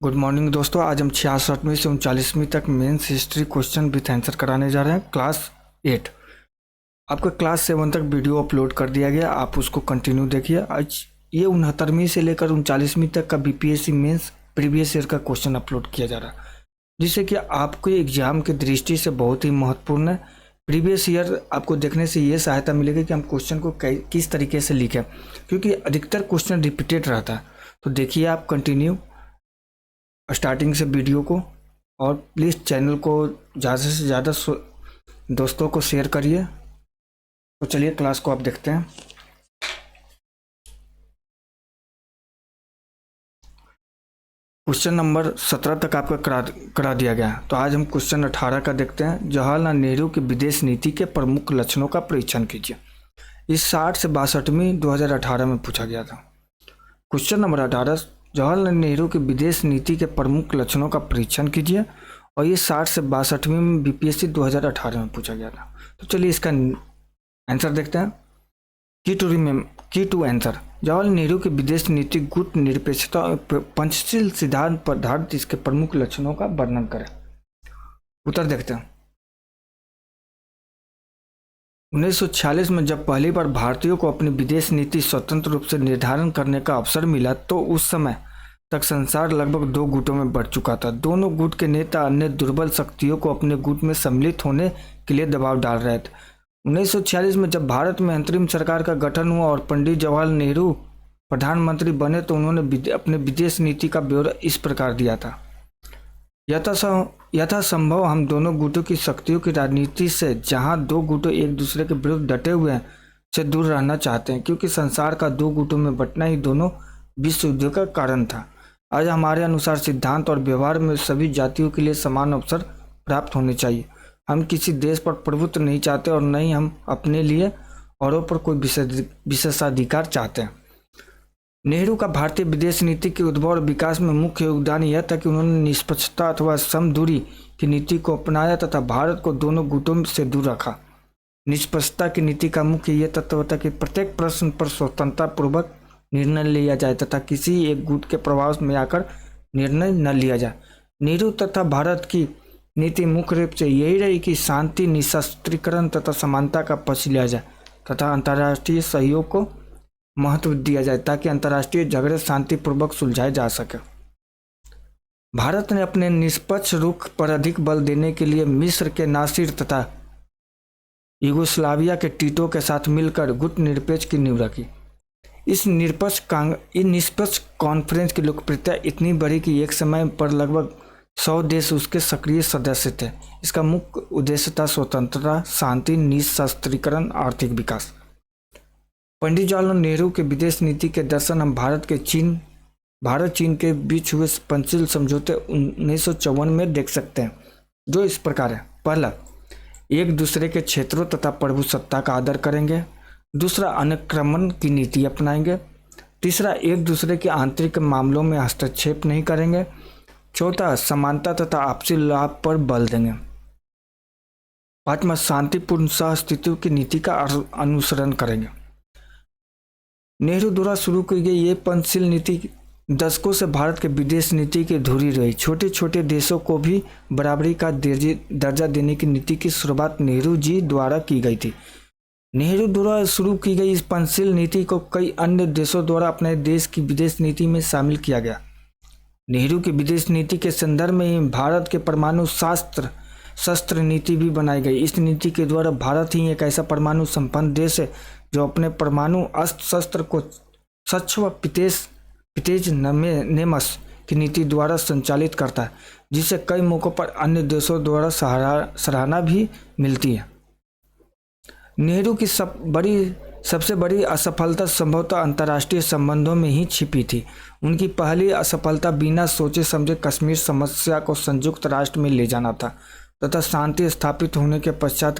Good morning दोस्तों। आज हम 66वीं से 39वीं तक mains history question with answer कराने जा रहे हैं क्लास 8। आपका क्लास 7 तक वीडियो अपलोड कर दिया गया, आप उसको कंटिन्यू देखिए। आज ये 69वीं से लेकर 39वीं तक का बीपीएससी मेंस प्रीवियस ईयर का क्वेश्चन अपलोड किया जा रहा है, जिससे कि आपके एग्जाम की दृष्टि से बहुत ही महत्वपूर्ण है। प्रीवियस ईयर आपको देखने से ये सहायता मिलेगी कि हम क्वेश्चन को किस तरीके से लिखें, क्योंकि अधिकतर क्वेश्चन रिपीटेड रहता है। तो देखिए आप कंटिन्यू स्टार्टिंग से वीडियो को, और प्लीज़ चैनल को ज़्यादा से ज़्यादा दोस्तों को शेयर करिए। तो चलिए क्लास को आप देखते हैं। क्वेश्चन नंबर 17 तक आपका करा दिया गया है। तो आज हम क्वेश्चन 18 का देखते हैं। जवाहरलाल नेहरू की विदेश नीति के प्रमुख लक्षणों का परीक्षण कीजिए। इस 60 से 62वीं 2018 में पूछा गया था। क्वेश्चन नंबर 18, जवाहरलाल नेहरू की विदेश नीति के प्रमुख लक्षणों का परीक्षण कीजिए, और ये 60 से 62वीं में बीपीएससी 2018 में पूछा गया था। तो चलिए इसका आंसर देखते हैं। की टू आंसर, जवाहरलाल नेहरू की विदेश नीति गुट निरपेक्षता और पंचशील सिद्धांत पर आधारित इसके प्रमुख लक्षणों का वर्णन करें। उत्तर देखते हैं। 1946 में जब पहली बार भारतीयों को अपनी विदेश नीति स्वतंत्र रूप से निर्धारण करने का अवसर मिला, तो उस समय तक संसार लगभग दो गुटों में बढ़ चुका था। दोनों गुट के नेता अन्य दुर्बल शक्तियों को अपने गुट में सम्मिलित होने के लिए दबाव डाल रहे थे। 1946 में जब भारत में अंतरिम सरकार का गठन हुआ और पंडित जवाहरलाल नेहरू प्रधानमंत्री बने, तो उन्होंने अपने विदेश नीति का ब्यौरा इस प्रकार दिया था। यथासंभव हम दोनों गुटों की शक्तियों की राजनीति से, जहां दो गुटों एक दूसरे के विरुद्ध डटे हुए हैं, से दूर रहना चाहते हैं, क्योंकि संसार का दो गुटों में बंटना ही दोनों विश्व युद्ध का कारण था। आज हमारे अनुसार सिद्धांत और व्यवहार में सभी जातियों के लिए समान अवसर प्राप्त होने चाहिए। हम किसी देश पर प्रभुत्व नहीं चाहते, और न ही हम अपने लिए औरों पर कोई विशेषाधिकार चाहते हैं। नेहरू का भारतीय विदेश नीति के उद्भव और विकास में मुख्य योगदान यह था कि उन्होंने निष्पक्षता अथवा समदूरी की नीति को अपनाया तथा भारत को दोनों गुटों से दूर रखा। निष्पक्षता की नीति का मुख्य यह तत्व था कि प्रत्येक प्रश्न पर स्वतंत्रता पूर्वक निर्णय लिया जाए तथा किसी एक गुट के प्रभाव में आकर निर्णय न लिया जाए। नेहरू तथा भारत की नीति मुख्य रूप से यही रही कि शांति, निशस्त्रीकरण तथा समानता का पक्ष लिया जाए तथा अंतर्राष्ट्रीय सहयोग को महत्व दिया जाए, ताकि अंतर्राष्ट्रीय झगड़े शांतिपूर्वक सुलझाए जा सके। भारत ने अपने निष्पक्ष रुख पर अधिक बल देने के लिए मिस्र के नासिर तथा यूगोस्लाविया के टीटो के साथ मिलकर गुट निरपेक्ष की नींव रखी। इस निष्पक्ष कॉन्फ्रेंस की लोकप्रियता इतनी बढ़ी कि एक समय पर लगभग 100 देश उसके सक्रिय सदस्य थे। इसका मुख्य उद्देश्य था स्वतंत्रता, शांति, निशस्त्रीकरण, आर्थिक विकास। पंडित जवाहरलाल नेहरू के विदेश नीति के दर्शन हम भारत चीन के बीच हुए पंचशील समझौते 1954 में देख सकते हैं, जो इस प्रकार है। पहला, एक दूसरे के क्षेत्रों तथा प्रभुसत्ता का आदर करेंगे। दूसरा, अनुक्रमण की नीति अपनाएंगे। तीसरा, एक दूसरे के आंतरिक मामलों में हस्तक्षेप नहीं करेंगे। चौथा, समानता तथा आपसी लाभ पर बल देंगे। पांचवा, शांतिपूर्ण सहअस्तित्व की नीति का अनुसरण करेंगे। नेहरू द्वारा शुरू की गई ये पंचशील नीति दशकों से भारत के विदेश नीति की धुरी रही। छोटे छोटे देशों को भी बराबरी का दर्जा देने की नीति की शुरुआत नेहरू जी द्वारा की गई थी। नेहरू द्वारा शुरू की गई इस पंचशील नीति को कई अन्य देशों द्वारा अपने देश की विदेश नीति में शामिल किया गया। नेहरू की विदेश नीति के संदर्भ में ही भारत के परमाणु शस्त्र नीति भी बनाई गई। इस नीति के द्वारा भारत ही एक ऐसा परमाणु संपन्न देश है जो अपने परमाणु अस्त्र शस्त्र को सच्व पितेज नेमस की नीति द्वारा संचालित करता है, जिसे कई मौकों पर अन्य देशों द्वारा सराहना भी मिलती है। नेहरू की सबसे बड़ी असफलता संभवतः अंतर्राष्ट्रीय संबंधों में ही छिपी थी। उनकी पहली असफलता बिना सोचे समझे कश्मीर समस्या को संयुक्त राष्ट्र में ले जाना था तथा शांति स्थापित होने के पश्चात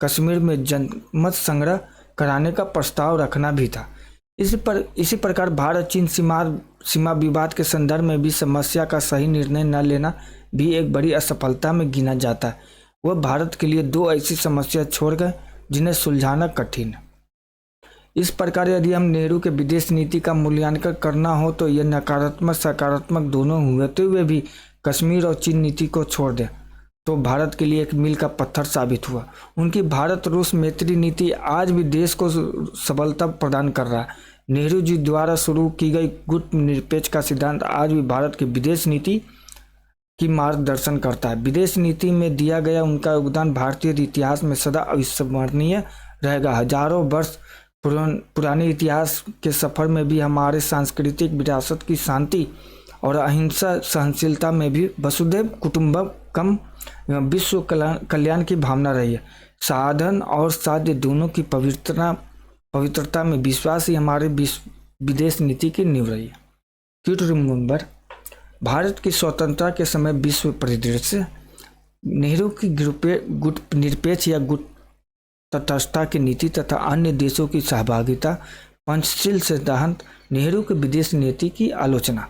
कश्मीर में जनमत संग्रह कराने का प्रस्ताव रखना भी था। इसी प्रकार भारत चीन सीमा विवाद के संदर्भ में भी समस्या का सही निर्णय न लेना भी एक बड़ी असफलता में गिना जाता है। वह भारत के लिए दो ऐसी समस्या छोड़ गए जिन्हें सुलझाना कठिन है। इस प्रकार यदि हम नेहरू के विदेश नीति का मूल्यांकन करना हो तो यह नकारात्मक सकारात्मक दोनों होते हुए भी कश्मीर और चीन नीति को छोड़ दें तो भारत के लिए एक मील का पत्थर साबित हुआ। उनकी भारत रूस मैत्री नीति आज भी देश को सबलता प्रदान कर रहा है। नेहरू जी द्वारा शुरू की गई गुट निरपेक्ष का सिद्धांत आज भी भारत की विदेश नीति की मार्गदर्शन करता है। विदेश नीति में दिया गया उनका योगदान भारतीय इतिहास में सदा अविस्मरणीय रहेगा। हजारों वर्ष पुराने इतिहास के सफर में भी हमारे सांस्कृतिक विरासत की शांति और अहिंसा सहनशीलता में भी वसुधैव कुटुंबकम विश्व कल्याण की भावना रही है। साधन और साध्य दोनों की पवित्रता में विश्वास ही हमारे विदेश नीति की नींव रही है। क्यों रिमेंबर, भारत की स्वतंत्रता के समय विश्व परिदृश्य नेहरू की गुट निरपेक्ष या गुट तटस्थता की नीति तथा अन्य देशों की सहभागिता, पंचशील सिद्धांत, नेहरू की विदेश नीति की आलोचना।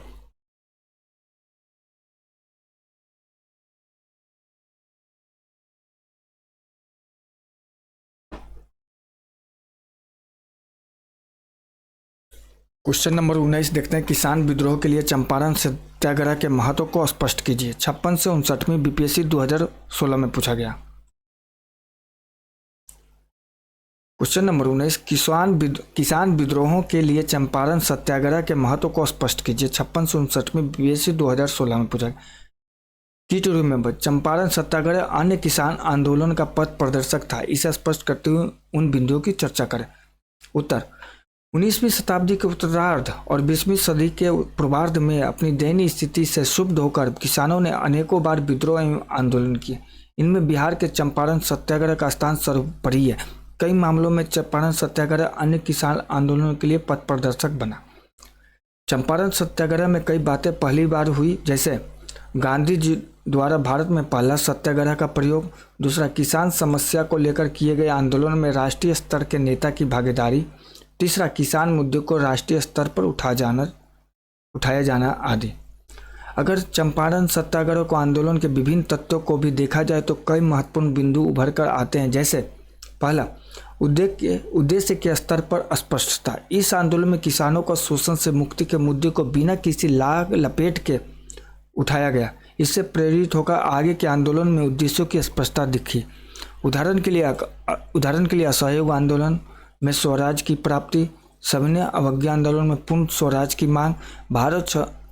क्वेश्चन नंबर 19 देखते हैं। किसान विद्रोह के लिए चंपारण सत्याग्रह के महत्व को स्पष्ट कीजिए। 56 से 59वीं बीपीएससी 2016 में पूछा गया। क्वेश्चन नंबर 19 किसान विद्रोहों के लिए चंपारण सत्याग्रह के महत्व को स्पष्ट कीजिए। 56 से 59वीं बीपीएससी 2016 में पूछा गया। की टू रिमेंबर, चंपारण सत्याग्रह अन्य किसान आंदोलन का पथ प्रदर्शक था। इसे स्पष्ट करते हुए उन बिंदुओं की चर्चा करें। उत्तर, 19वीं शताब्दी के उत्तरार्ध और 20वीं सदी के पूर्वार्ध में अपनी दयनीय स्थिति से क्षुब्ध होकर किसानों ने अनेकों बार विद्रोह एवं आंदोलन किए। इनमें बिहार के चंपारण सत्याग्रह का स्थान सर्वोपरि है। कई मामलों में चंपारण सत्याग्रह अन्य किसान आंदोलनों के लिए पथ प्रदर्शक बना। चंपारण सत्याग्रह में कई बातें पहली बार हुई, जैसे गांधी जी द्वारा भारत में पहला सत्याग्रह का प्रयोग। दूसरा, किसान समस्या को लेकर किए गए आंदोलन में राष्ट्रीय स्तर के नेता की भागीदारी। तीसरा, किसान मुद्दे को राष्ट्रीय स्तर पर उठाया जाना आदि। अगर चंपारण सत्याग्रह को आंदोलन के विभिन्न तत्वों को भी देखा जाए तो कई महत्वपूर्ण बिंदु उभर कर आते हैं। जैसे पहला, उद्देश्य के स्तर पर स्पष्टता। इस आंदोलन में किसानों को शोषण से मुक्ति के मुद्दे को बिना किसी लाग लपेट के उठाया गया। इससे प्रेरित होकर आगे के आंदोलन में उद्देश्यों की स्पष्टता दिखी। उदाहरण के लिए असहयोग आंदोलन में स्वराज की प्राप्ति, सविनय अवज्ञा आंदोलन में पूर्ण स्वराज की मांग, भारत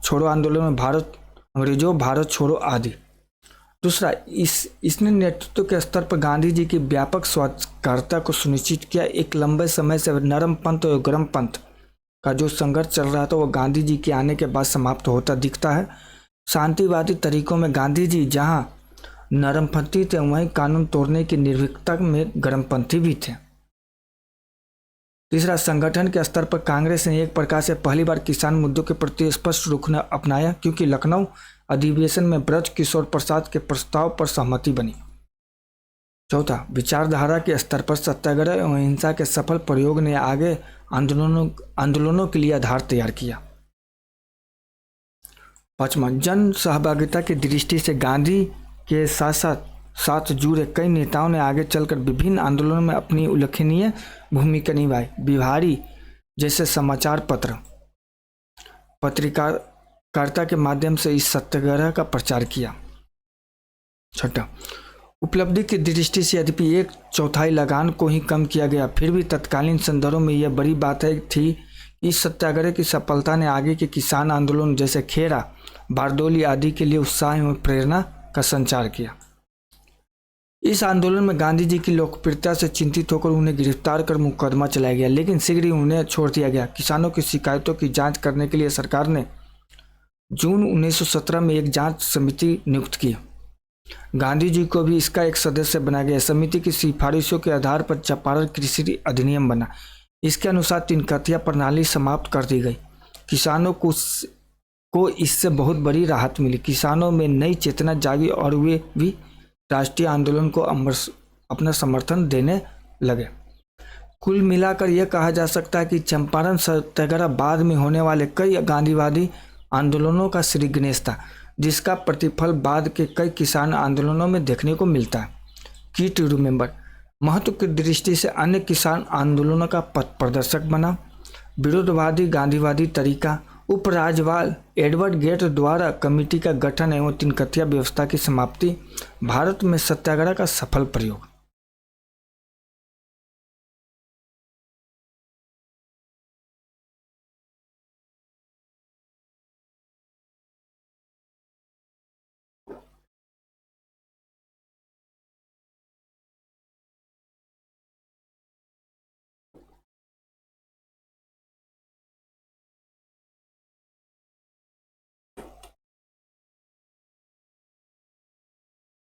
छोड़ो आंदोलन में अंग्रेजों भारत छोड़ो आदि। दूसरा, इसने नेतृत्व के स्तर पर गांधी जी की व्यापक स्वाधिकारता को सुनिश्चित किया। एक लंबे समय से नरम पंथ और गर्म पंथ का जो संघर्ष चल रहा था वो गांधी जी के आने के बाद समाप्त होता दिखता है। शांतिवादी तरीकों में गांधी जी जहां नरमपंथी थे वहीं कानून तोड़ने की निर्भीकता में गर्मपंथी भी थे। तीसरा, संगठन के स्तर पर कांग्रेस ने एक प्रकार से पहली बार किसान मुद्दों के प्रति स्पष्ट रुख अपनाया, क्योंकि लखनऊ अधिवेशन में ब्रज किशोर प्रसाद के प्रस्ताव पर सहमति बनी। चौथा, विचारधारा के स्तर पर सत्याग्रह एवं हिंसा के सफल प्रयोग ने आगे आंदोलनों के लिए आधार तैयार किया। पांचवा, जन सहभागिता की दृष्टि से गांधी के साथ जुड़े कई नेताओं ने आगे चलकर विभिन्न आंदोलनों में अपनी उल्लेखनीय भूमिका निभाई। बिहारी जैसे समाचार पत्रकारिता के माध्यम से इस सत्याग्रह का प्रचार किया। छठा, उपलब्धि की दृष्टि से यद्यपि 1/4 लगान को ही कम किया गया, फिर भी तत्कालीन संदर्भों में यह बड़ी बात थी। इस सत्याग्रह की सफलता ने आगे के किसान आंदोलन जैसे खेरा, बारदोली आदि के लिए उत्साह एवं प्रेरणा का संचार किया। इस आंदोलन में गांधी जी की लोकप्रियता से चिंतित होकर उन्हें गिरफ्तार कर मुकदमा चलाया गया, लेकिन शीघ्र ही उन्हें छोड़ दिया गया। किसानों की शिकायतों की जांच करने के लिए सरकार ने जून 1917 में एक जांच समिति नियुक्त की। गांधी जी को भी इसका एक सदस्य बनाया गया। समिति की सिफारिशों के आधार पर चंपारण कृषि अधिनियम बना। इसके अनुसार 3 कथिया प्रणाली समाप्त कर दी गई। किसानों को इससे बहुत बड़ी राहत मिली। किसानों में नई चेतना जागी और वे भी राष्ट्रीय आंदोलन को अपना समर्थन देने लगे। कुल मिलाकर यह कहा जा सकता है कि चंपारण सत्याग्रह बाद में होने वाले कई गांधीवादी आंदोलनों का श्री गणेश था, जिसका प्रतिफल बाद के कई किसान आंदोलनों में देखने को मिलता है। की टू रिमेंबर, महत्व की दृष्टि से अन्य किसान आंदोलनों का पथ प्रदर्शक बना। विरोधवादी गांधीवादी तरीका, उपराज्यपाल एडवर्ड गेट द्वारा कमेटी का गठन एवं तीन कथिया व्यवस्था की समाप्ति, भारत में सत्याग्रह का सफल प्रयोग।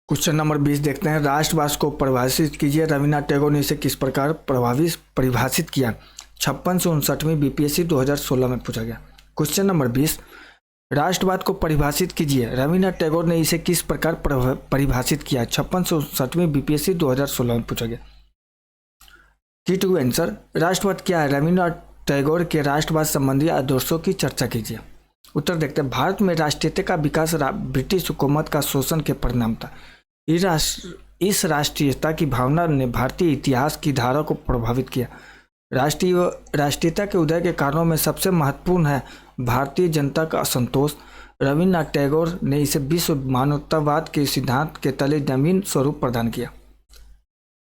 क्वेश्चन नंबर 20 देखते हैं। राष्ट्रवाद को परिभाषित कीजिए। रविन्द्रनाथ टैगोर ने इसे किस प्रकार परिभाषित किया? 56 से 59वीं बीपीएससी 2016 में पूछा गया। क्वेश्चन नंबर 20, राष्ट्रवाद को परिभाषित कीजिए। रविन्द्रनाथ टैगोर ने इसे किस प्रकार परिभाषित किया? 56 से 59वीं बीपीएससी 2016 में पूछा गया। की टू आंसर, राष्ट्रवाद क्या है? रविन्द्रनाथ टैगोर के राष्ट्रवाद संबंधी आदर्शों की चर्चा कीजिए। उत्तर देखते हैं। भारत में राष्ट्रीयता का विकास ब्रिटिश हुकूमत का शोषण के परिणाम था। इस राष्ट्रीयता की भावना ने भारतीय इतिहास की धारा को प्रभावित किया। राष्ट्रीयता के उदय के कारणों में सबसे महत्वपूर्ण है भारतीय जनता का असंतोष। रविन्द्रनाथ टैगोर ने इसे विश्व मानवतावाद के सिद्धांत के तले नवीन स्वरूप प्रदान किया।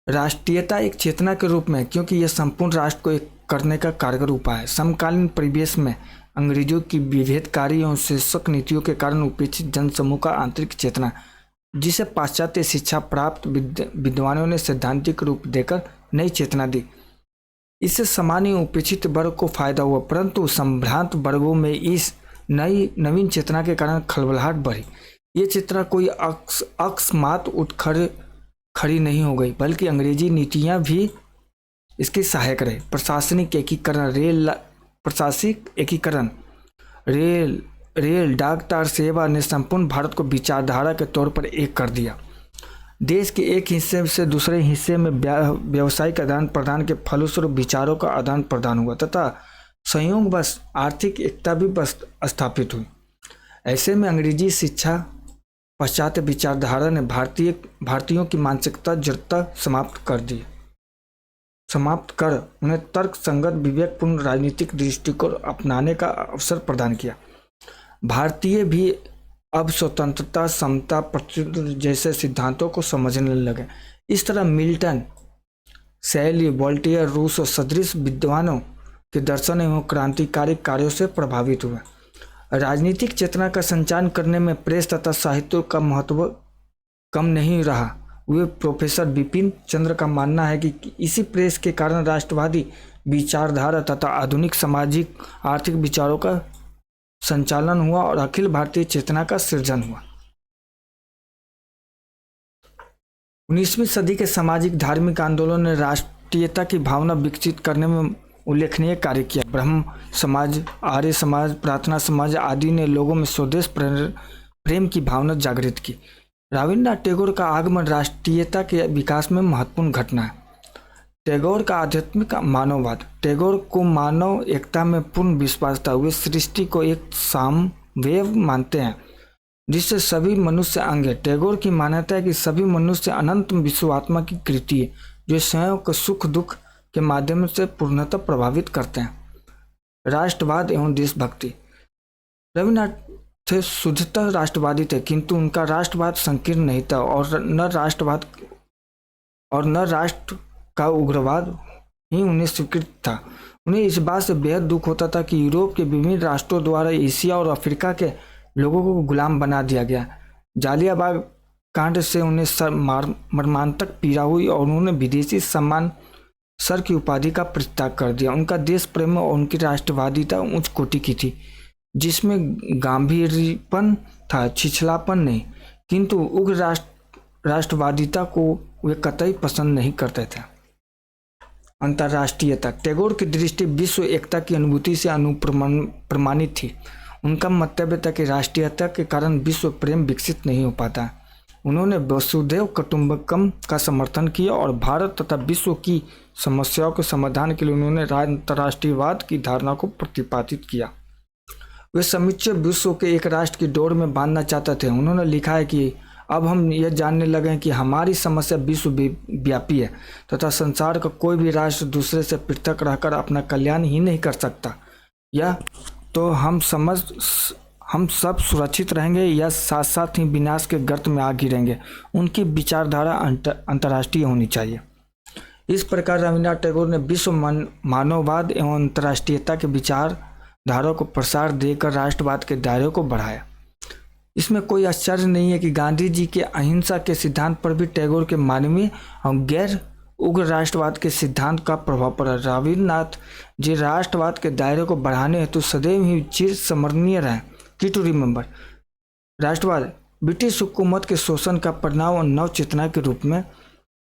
राष्ट्रीयता एक चेतना के रूप में, क्योंकि यह संपूर्ण राष्ट्र को एक करने का कारगर उपाय है। समकालीन परिवेश में अंग्रेजों की विभेदकारी एवं शीर्षक नीतियों के कारण उपेक्षित जनसमूह का आंतरिक चेतना, जिसे पाश्चात्य शिक्षा प्राप्त विद्वानों ने सैद्धांतिक रूप देकर नई चेतना दी। इससे सामान्य उपेक्षित वर्ग को फायदा हुआ, परंतु संभ्रांत वर्गों में इस नवीन चेतना के कारण खलबलाहट बढ़ी। ये चेतना कोई अकस्मात उठ खड़ी नहीं हो गई, बल्कि अंग्रेजी नीतियां भी इसकी सहायक रहे। प्रशासनिक एकीकरण, रेल डाक तार सेवा ने संपूर्ण भारत को विचारधारा के तौर पर एक कर दिया। देश के एक हिस्से से दूसरे हिस्से में व्यावसायिक आदान प्रदान के फलस्वरूप विचारों का आदान प्रदान हुआ तथा संयोगवश आर्थिक एकता भी स्थापित हुई। ऐसे में अंग्रेजी शिक्षा पाश्चात्य विचारधारा ने भारतीयों की मानसिकता जड़ता समाप्त कर उन्हें तर्क संगत विवेकपूर्ण राजनीतिक दृष्टिकोण अपनाने का अवसर प्रदान किया। भारतीय भी अब स्वतंत्रता, समता, प्रतिनिधित्व जैसे सिद्धांतों को समझने लगे। इस तरह मिल्टन, शैली, वोल्टेयर, रूस और सदृश विद्वानों के दर्शन एवं क्रांतिकारी कार्यों से प्रभावित हुए। राजनीतिक चेतना का संचालन करने में प्रेस तथा साहित्य का महत्व कम नहीं रहा। वे प्रोफेसर बिपिन चंद्र का मानना है कि इसी प्रेस के कारण राष्ट्रवादी विचारधारा तथा आधुनिक सामाजिक आर्थिक विचारों का संचालन हुआ और अखिल भारतीय चेतना का सृजन हुआ। 19वीं सदी के सामाजिक धार्मिक आंदोलन ने राष्ट्रीयता की भावना विकसित करने में उल्लेखनीय कार्य किया। ब्रह्म समाज, आर्य समाज, प्रार्थना समाज आदि ने लोगों में स्वदेश प्रेम की भावना जागृत की। रविन्द्रनाथ टैगोर का आगमन राष्ट्रीयता के विकास में महत्वपूर्ण घटना है। टैगोर का आध्यात्मिक मानववाद, टैगोर को मानव एकता में पूर्ण विश्वास था। वे सृष्टि को एक सामवेव मानते हैं जिससे सभी मनुष्य अंग है। टैगोर की मान्यता है कि सभी मनुष्य अनंत विश्वात्मा की कृति है जो स्वयं को सुख दुख के माध्यम से पूर्णतः प्रभावित करते हैं। राष्ट्रवाद एवं देशभक्ति, रविन्द्रनाथ थे शुद्धतः राष्ट्रवादी थे, किंतु उनका राष्ट्रवाद संकीर्ण नहीं था और न राष्ट्र का उग्रवाद ही उन्हें स्वीकृत था। उन्हें इस बात से बेहद दुख होता था कि यूरोप के विभिन्न राष्ट्रों द्वारा एशिया और अफ्रीका के लोगों को गुलाम बना दिया गया। जालियाबाग कांड से उन्हें मर्मांतक पीड़ा हुई और उन्होंने विदेशी सम्मान सर की उपाधि का परित्याग कर दिया। उनका देश प्रेम और उनकी राष्ट्रवादिता उच्च कोटि की थी, जिसमें गांभीर्यपन था, छिछलापन नहीं। किंतु उग्र राष्ट्रवादिता को वे कतई पसंद नहीं करते थे। अंतर्राष्ट्रीयता, टैगोर की दृष्टि विश्व एकता की अनुभूति से अनुप्रमाणित थी। उनका मंतव्य था कि राष्ट्रीयता के कारण विश्व प्रेम विकसित नहीं हो पाता। उन्होंने वसुधैव कुटुंबकम का समर्थन किया और भारत तथा विश्व की समस्याओं के समाधान के लिए उन्होंने अंतर्राष्ट्रीयवाद की धारणा को प्रतिपादित किया। वे समुचे विश्व के एक राष्ट्र की डोर में बांधना चाहते थे। उन्होंने लिखा है कि अब हम यह जानने लगे हैं कि हमारी समस्या विश्वव्यापी है तथा संसार का कोई भी राष्ट्र दूसरे से पृथक रहकर अपना कल्याण ही नहीं कर सकता। या तो हम सब सुरक्षित रहेंगे या साथ साथ ही विनाश के गर्त में आ गिरेंगे। उनकी विचारधारा अंतर्राष्ट्रीय होनी चाहिए। इस प्रकार रविन्द्रनाथ टैगोर ने विश्व मानववाद एवं अंतर्राष्ट्रीयता के विचारधारा को प्रसार देकर राष्ट्रवाद के दायरे को बढ़ाया। इसमें कोई आश्चर्य नहीं है कि गांधी जी के अहिंसा के सिद्धांत पर भी टैगोर के मानवीय और गैर उग्र राष्ट्रवाद के सिद्धांत का प्रभाव पड़ा। रविन्द्रनाथ जी राष्ट्रवाद के दायरे को बढ़ाने हेतु सदैव ही चिर स्मरणीय रहे। की टू रिमेंबर, राष्ट्रवाद ब्रिटिश हुकूमत के शोषण का परिणाम और नव चेतना के रूप में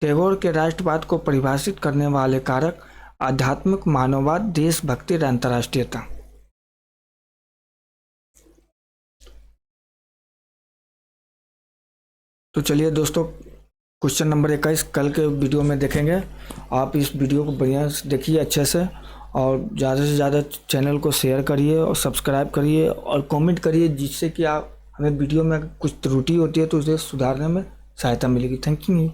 टैगोर के राष्ट्रवाद को परिभाषित करने वाले कारक आध्यात्मिक मानववाद, देशभक्ति और अंतर्राष्ट्रीयता। तो चलिए दोस्तों, क्वेश्चन नंबर 21 कल के वीडियो में देखेंगे। आप इस वीडियो को बढ़िया से देखिए अच्छे से, और ज़्यादा से ज़्यादा चैनल को शेयर करिए और सब्सक्राइब करिए और कमेंट करिए, जिससे कि आप हमें वीडियो में कुछ त्रुटि होती है तो उसे सुधारने में सहायता मिलेगी। Thank you.